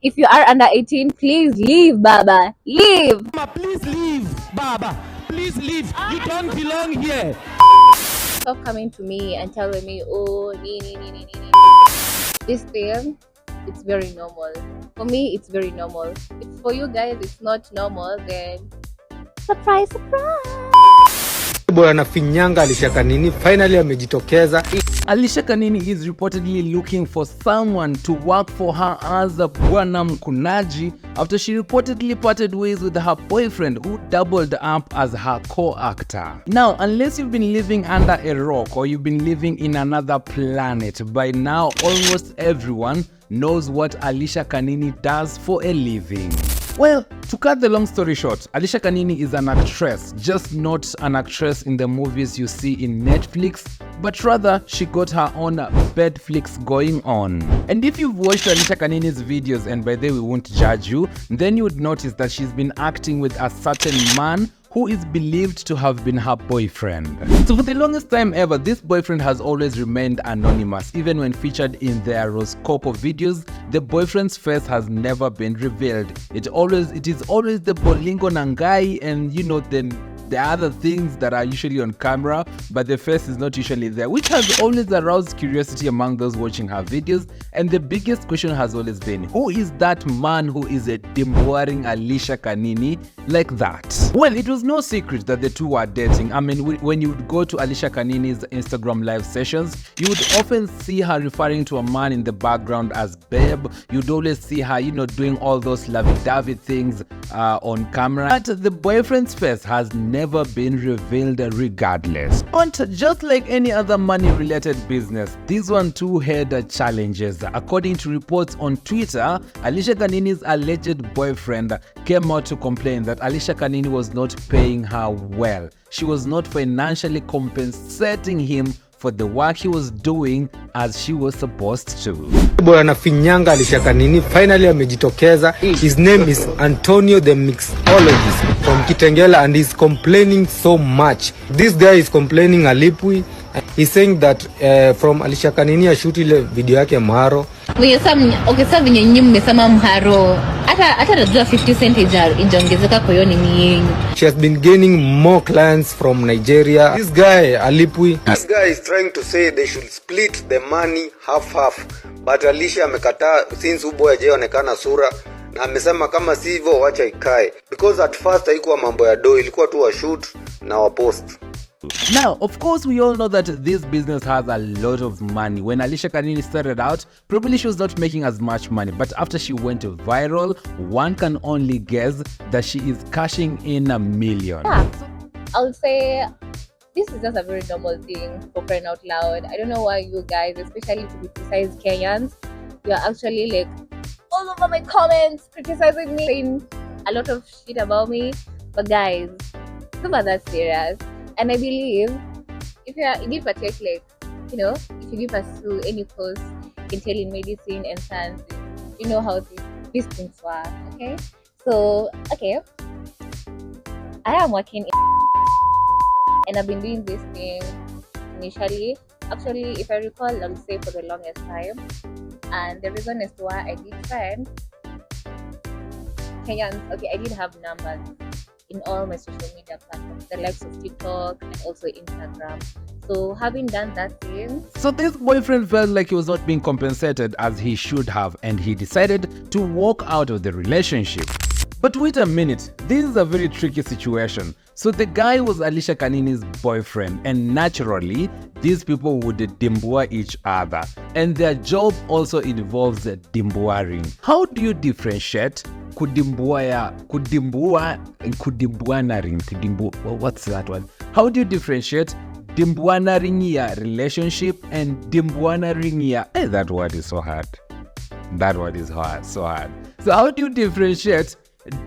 If you are under 18, please leave, Baba. Leave. Mama, please leave, Baba. Please leave. You don't belong here. Stop coming to me and telling me, oh, this thing, it's very normal. For me, it's very normal. If for you guys it's not normal, then surprise, surprise. Bwana Finyanga Alicia Kanini finally amejitokeza. Alicia Kanini is reportedly looking for someone to work for her as a Bwana Mkunaji after she reportedly parted ways with her boyfriend who doubled up as her co-actor. Now, unless you've been living under a rock or you've been living in another planet, by now almost everyone knows what Alicia Kanini does for a living. Well, to cut the long story short, Alicia Kanini is an actress, just not an actress in the movies you see in Netflix, but rather she got her own bedflix going on. And if you've watched Alicia Kanini's videos, and by the way we won't judge you, then you would notice that she's been acting with a certain man who is believed to have been her boyfriend. So for the longest time ever, this boyfriend has always remained anonymous. Even when featured in their horoscope videos, the boyfriend's face has never been revealed. It is always the Bolingo Nangai and the other things that are usually on camera, but the face is not usually there, which has always aroused curiosity among those watching her videos. And the biggest question has always been, who is that man who is a demboring Alicia Kanini like that? Well, it was no secret that the two were dating. I mean, when you would go to Alicia Kanini's Instagram live sessions, you would often see her referring to a man in the background as babe. You'd always see her, doing all those lovey-dovey things on camera. But the boyfriend's face has never been revealed regardless. But just like any other money-related business, this one too had challenges. According to reports on Twitter, Alicia Kanini's alleged boyfriend came out to complain that Alicia Kanini was not paying her well. She was not financially compensating him for the work he was doing as she was supposed to. Bwana Finyanga Alicia Kanini finally amejitokeza. His name is Antonio the Mixologist from Kitengela, and he's complaining so much. This guy is complaining alipwi. He's saying that from Alicia Kanini ashuti ile video yake Mharo. Sasa venye nyinyi mmesema Mharo. Hata najua 50 cent ijaongezeka kwa hiyo nini yenu. She has been gaining more clients from Nigeria. This guy alipwi. This guy is trying to say they should split the money half. But Alicia amekataa since uboy hajaonekana sura, na amesema kama sivyo wacha ikae. Because at first haikuwa mambo ya do, ilikuwa tu wa shoot na wa post. Now, of course, we all know that this business has a lot of money. When Alicia Kanini started out, probably she was not making as much money. But after she went viral, one can only guess that she is cashing in a million. Yeah, I'll say this is just a very normal thing for crying out loud. I don't know why you guys, especially to be precise Kenyans, you're actually like all over my comments criticizing me, saying a lot of shit about me. But guys, it's not that serious. And I believe if you partake if you pursue any course entailing medicine and science, you know how these things work. Okay, so I am working and I've been doing this thing initially. Actually, if I recall, I'll say for the longest time. And the reason as to why I did trend Kenyans, I did have numbers in all my social media platforms, the likes of TikTok and also Instagram. So having done that thing, so this boyfriend felt like he was not being compensated as he should have, and he decided to walk out of the relationship. But wait a minute, this is a very tricky situation. So the guy was Alicia Kanini's boyfriend, and naturally, these people would dimboa each other, and their job also involves dimboaring. How do you differentiate what's that one? How do you differentiate dimboanaring ya relationship and dimboanaring ya... that word is so hard. That word is so hard. So how do you differentiate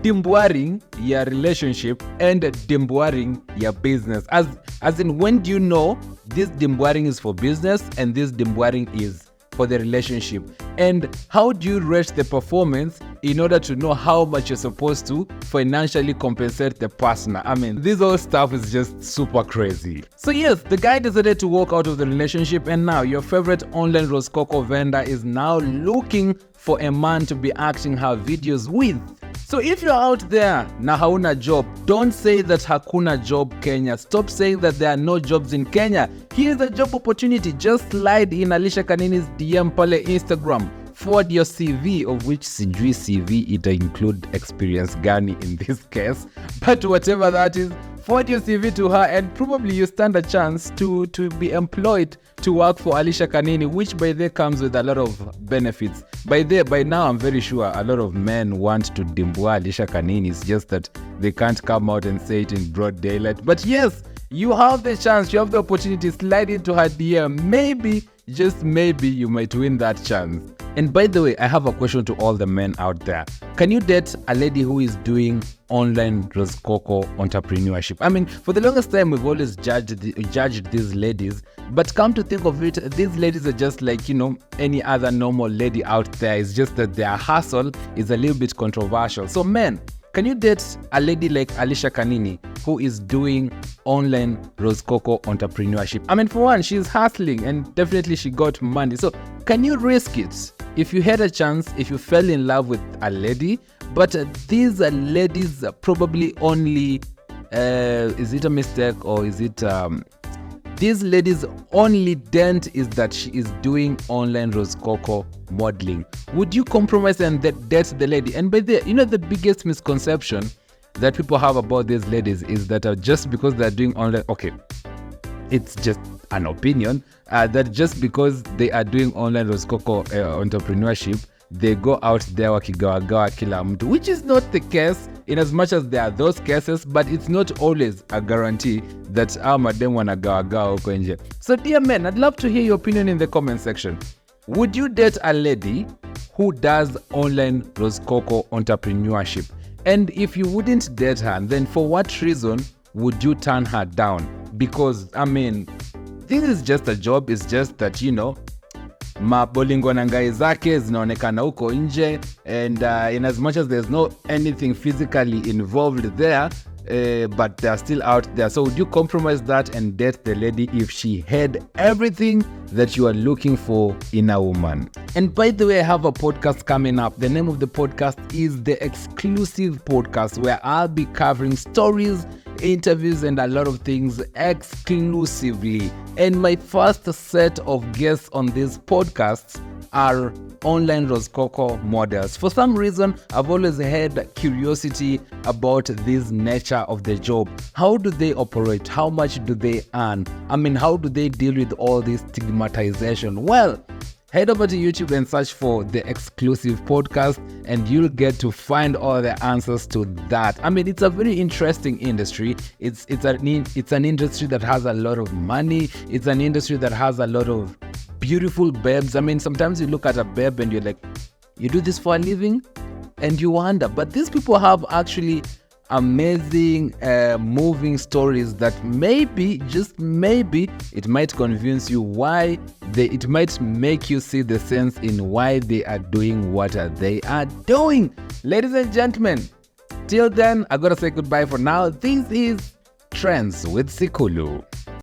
dimboaring your relationship and dimboaring your business? As in, when do you know this dimboaring is for business and this dimboaring is for the relationship? And how do you rate the performance in order to know how much you're supposed to financially compensate the partner. I mean, this whole stuff is just super crazy. So yes, the guy decided to walk out of the relationship, and now your favorite online rose coco vendor is now looking for a man to be acting her videos with. So if you're out there na hauna job, don't say that hakuna job Kenya. Stop saying that there are no jobs in Kenya. Here's a job opportunity. Just slide in Alicia Kanini's DM pale Instagram. Forward your CV, of which sijui CV it include experience gani in this case, but whatever that is, forward your CV to her and probably you stand a chance to be employed to work for Alicia Kanini, which by the way comes with a lot of benefits. By now I'm very sure a lot of men want to dimbua Alicia Kanini. It's just that they can't come out and say it in broad daylight. But yes, you have the chance, you have the opportunity, slide into her DM. Maybe, just maybe, you might win that chance. And by the way, I have a question to all the men out there. Can you date a lady who is doing online rose coco entrepreneurship? I mean, for the longest time, we've always judged these ladies. But come to think of it, these ladies are just like, any other normal lady out there. It's just that their hustle is a little bit controversial. So men, can you date a lady like Alicia Kanini who is doing online rose coco entrepreneurship? I mean, for one, she's hustling and definitely she got money. So can you risk it? If you had a chance, if you fell in love with a lady, but these ladies probably only, is it a mistake or is it, these ladies' only dent is that she is doing online rose coco modeling. Would you compromise and date the lady? And by the biggest misconception that people have about these ladies is that just because they're doing online, okay, it's just an opinion, that just because they are doing online rose coco entrepreneurship, they go out there wakigawagawa kila mtu, which is not the case, in as much as there are those cases, but it's not always a guarantee that our madem wanagawagawa huko nje. So dear men, I'd love to hear your opinion in the comment section. Would you date a lady who does online rose coco entrepreneurship? And if you wouldn't date her, then for what reason would you turn her down? Because, I mean, this is just a job. It's just that, mabolingo na ngai zake zinaonekana huko nje, and in as much as there's no anything physically involved there, but they're still out there. So would you compromise that and date the lady if she had everything that you are looking for in a woman? And by the way, I have a podcast coming up. The name of the podcast is The Exclusive Podcast, where I'll be covering stories, interviews, and a lot of things exclusively. And my first set of guests on this podcast are online rose coco models. For some reason, I've always had curiosity about this nature of the job. How do they operate? How much do they earn? I mean, how do they deal with all this stigmatization? Well, head over to YouTube and search for The Exclusive Podcast, and you'll get to find all the answers to that. I mean, it's a very interesting industry. It's an industry that has a lot of money. It's an industry that has a lot of beautiful babes. I mean, sometimes you look at a babe and you're like, you do this for a living? And you wonder. But these people have actually amazing, moving stories that maybe, just maybe, it might convince you why it might make you see the sense in why they are doing what they are doing. Ladies and gentlemen, till then, I gotta say goodbye for now. This is Trends with Sikulu.